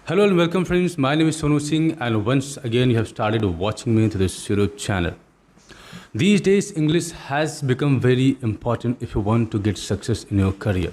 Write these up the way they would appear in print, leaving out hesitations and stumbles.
Hello and welcome, friends. My name is Sonu Singh, and once again, you have started watching me through this YouTube channel. These days, English has become very important if you want to get success in your career.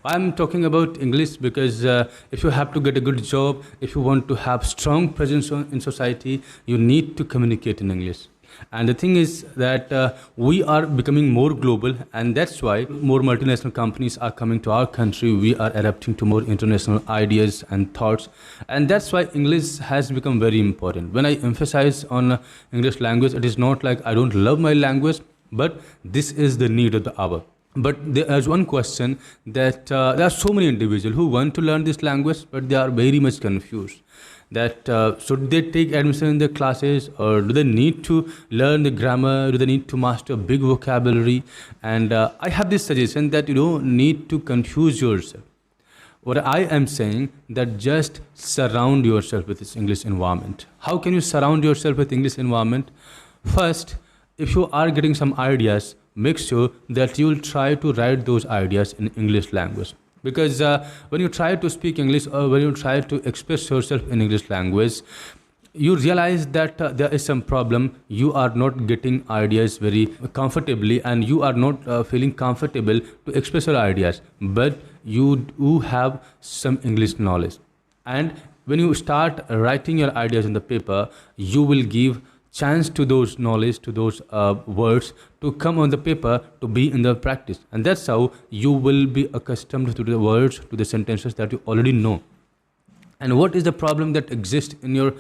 I'm talking about English because if you have to get a good job, if you want to have strong presence in society, you need to communicate in English. And the thing is that we are becoming more global, and that's why more multinational companies are coming to our country. We are adapting to more international ideas and thoughts, and that's why English has become very important. When I emphasize on English language, it is not like I don't love my language, but this is the need of the hour. But there is one question that there are so many individuals who want to learn this language, but they are very much confused. That should they take admission in the classes, or do they need to learn the grammar? Do they need to master big vocabulary? And I have this suggestion that you don't need to confuse yourself. What I am saying that just surround yourself with this English environment. How can you surround yourself with English environment? First, if you are getting some ideas, make sure that you will try to write those ideas in English language. Because when you try to speak English, or when you try to express yourself in English language, you realize that there is some problem. You are not getting ideas very comfortably, and you are not feeling comfortable to express your ideas. But you do have some English knowledge. And when you start writing your ideas in the paper, you will give chance to those knowledge, to those words to come on the paper, to be in the practice. And that's how you will be accustomed to the words, to the sentences that you already know. And what is the problem that exists in your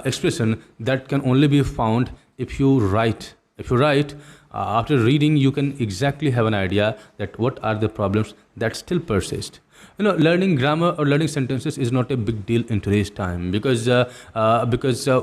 expression that can only be found if you write? If you write, after reading, you can exactly have an idea that what are the problems that still persist. Learning grammar or learning sentences is not a big deal in today's time, because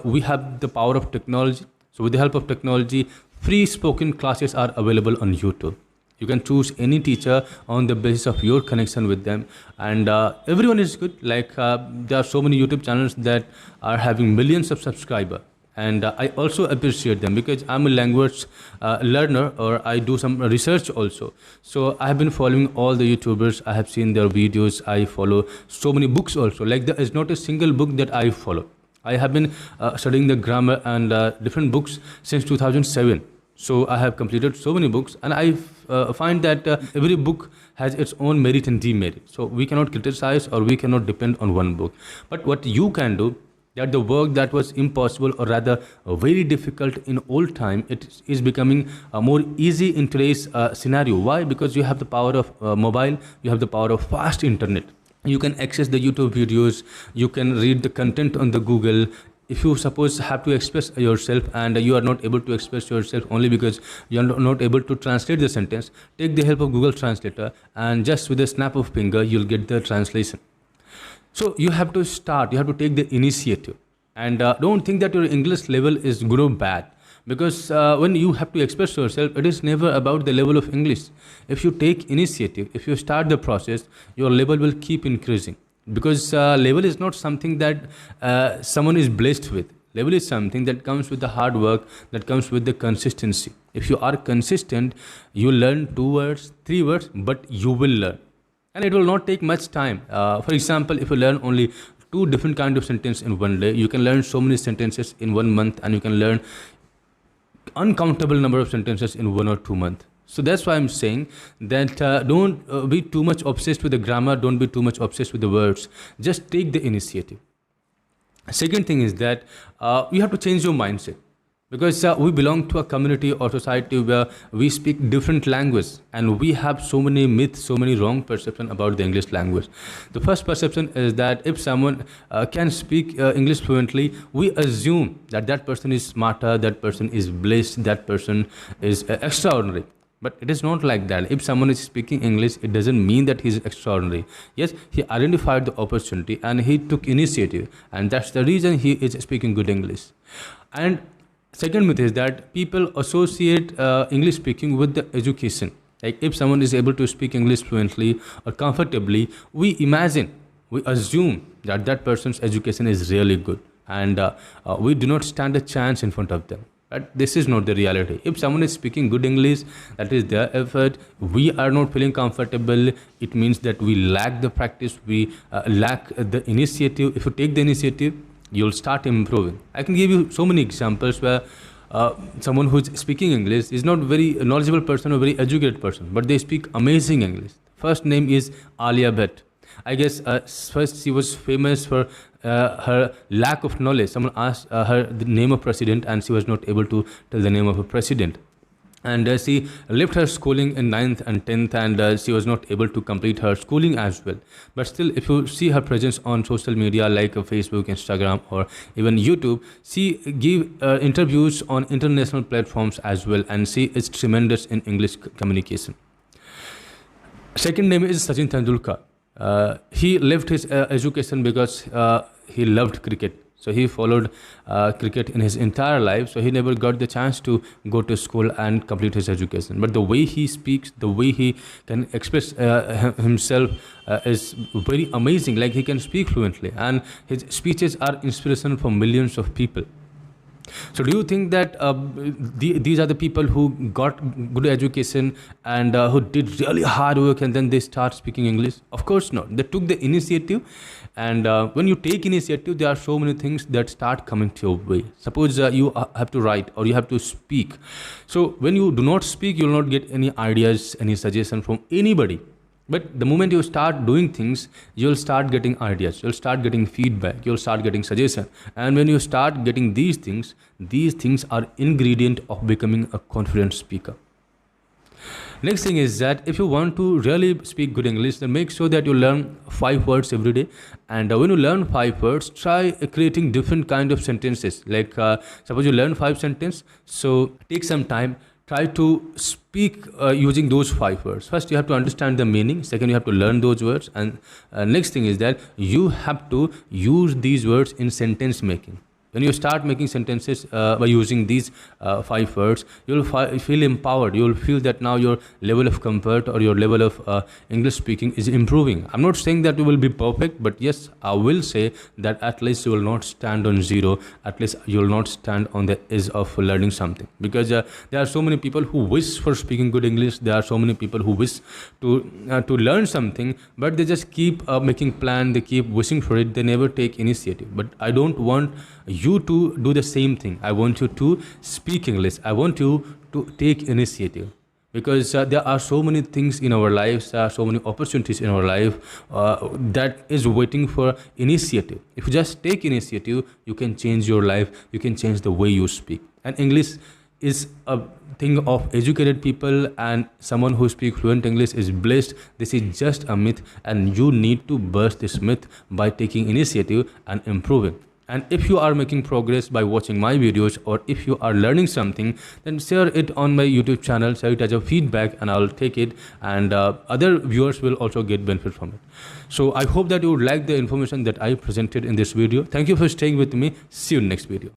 we have the power of technology. So with the help of technology, free spoken classes are available on YouTube. You can choose any teacher on the basis of your connection with them, and everyone is good. Like there are so many YouTube channels that are having millions of subscribers. And I also appreciate them because I'm a language learner, or I do some research also. So I have been following all the YouTubers. I have seen their videos. I follow so many books also. Like there is not a single book that I follow. I have been studying the grammar and different books since 2007. So I have completed so many books, and I find that every book has its own merit and demerit. So we cannot criticize, or we cannot depend on one book. But what you can do, that the work that was impossible, or rather very difficult in old time, it is becoming more easy in today's scenario. Why? Because you have the power of mobile, you have the power of fast internet. You can access the YouTube videos, you can read the content on the Google. If you suppose have to express yourself, and you are not able to express yourself only because you are not able to translate the sentence, take the help of Google Translator, and just with a snap of finger, you'll get the translation. So you have to start, you have to take the initiative, and don't think that your English level is good or bad, because when you have to express yourself, it is never about the level of English. If you take initiative, if you start the process, your level will keep increasing, because level is not something that someone is blessed with. Level is something that comes with the hard work, that comes with the consistency. If you are consistent, you learn 2 words, 3 words, but you will learn. And it will not take much time. For example, if you learn only 2 different kinds of sentences in one day, you can learn so many sentences in 1 month, and you can learn uncountable number of sentences in 1 or 2 months. So that's why I'm saying that don't be too much obsessed with the grammar, don't be too much obsessed with the words. Just take the initiative. Second thing is that you have to change your mindset. Because we belong to a community or society where we speak different language, and we have so many myths, so many wrong perceptions about the English language. The first perception is that if someone can speak English fluently, we assume that that person is smarter, that person is blessed, that person is extraordinary. But it is not like that. If someone is speaking English, it doesn't mean that he is extraordinary. Yes, he identified the opportunity and he took initiative, and that's the reason he is speaking good English. And second myth is that people associate English speaking with the education. Like if someone is able to speak English fluently or comfortably, we assume that that person's education is really good, and we do not stand a chance in front of them. But this is not the reality. If someone is speaking good English, that is their effort. We are not feeling comfortable. It means that we lack the practice. We lack the initiative. If you take the initiative, you'll start improving. I can give you so many examples where someone who's speaking English is not very knowledgeable person or very educated person, but they speak amazing English. First name is Alia Bhatt. I guess first she was famous for her lack of knowledge. Someone asked her the name of president, and she was not able to tell the name of a president. And she left her schooling in 9th and 10th, and she was not able to complete her schooling as well. But still, if you see her presence on social media like Facebook, Instagram, or even YouTube, she give interviews on international platforms as well, and she is tremendous in English communication. Second name is Sachin Tendulkar. He left his education because he loved cricket. So he followed cricket in his entire life. So he never got the chance to go to school and complete his education. But the way he speaks, the way he can express himself is very amazing. Like he can speak fluently, and his speeches are inspiration for millions of people. So do you think that these are the people who got good education and who did really hard work and then they start speaking English? Of course not. They took the initiative, and when you take initiative, there are so many things that start coming to your way. Suppose you have to write or you have to speak. So when you do not speak, you will not get any ideas, any suggestion from anybody. But the moment you start doing things, you'll start getting ideas, you'll start getting feedback, you'll start getting suggestion. And when you start getting these things are ingredient of becoming a confident speaker. Next thing is that if you want to really speak good English, then make sure that you learn 5 words every day. And when you learn 5 words, try creating different kind of sentences. Like suppose you learn 5 sentences, so take some time. Try to speak using those 5 words. First, you have to understand the meaning. Second, you have to learn those words. And next thing is that you have to use these words in sentence making. When you start making sentences by using these 5 words, you'll feel empowered. You'll feel that now your level of comfort or your level of English speaking is improving. I'm not saying that you will be perfect, but yes, I will say that at least you will not stand on zero. At least you will not stand on the edge of learning something. Because there are so many people who wish for speaking good English. There are so many people who wish to learn something, but they just keep making plan. They keep wishing for it. They never take initiative. But I don't want you to do the same thing. I want you to speak English. I want you to take initiative, because there are so many things in our lives, there are so many opportunities in our life that is waiting for initiative. If you just take initiative, you can change your life, you can change the way you speak. And English is a thing of educated people, and someone who speaks fluent English is blessed. This is just a myth, and you need to burst this myth by taking initiative and improving. And if you are making progress by watching my videos, or if you are learning something, then share it on my YouTube channel, share it as a feedback, and I'll take it, and other viewers will also get benefit from it. So I hope that you would like the information that I presented in this video. Thank you for staying with me. See you in next video.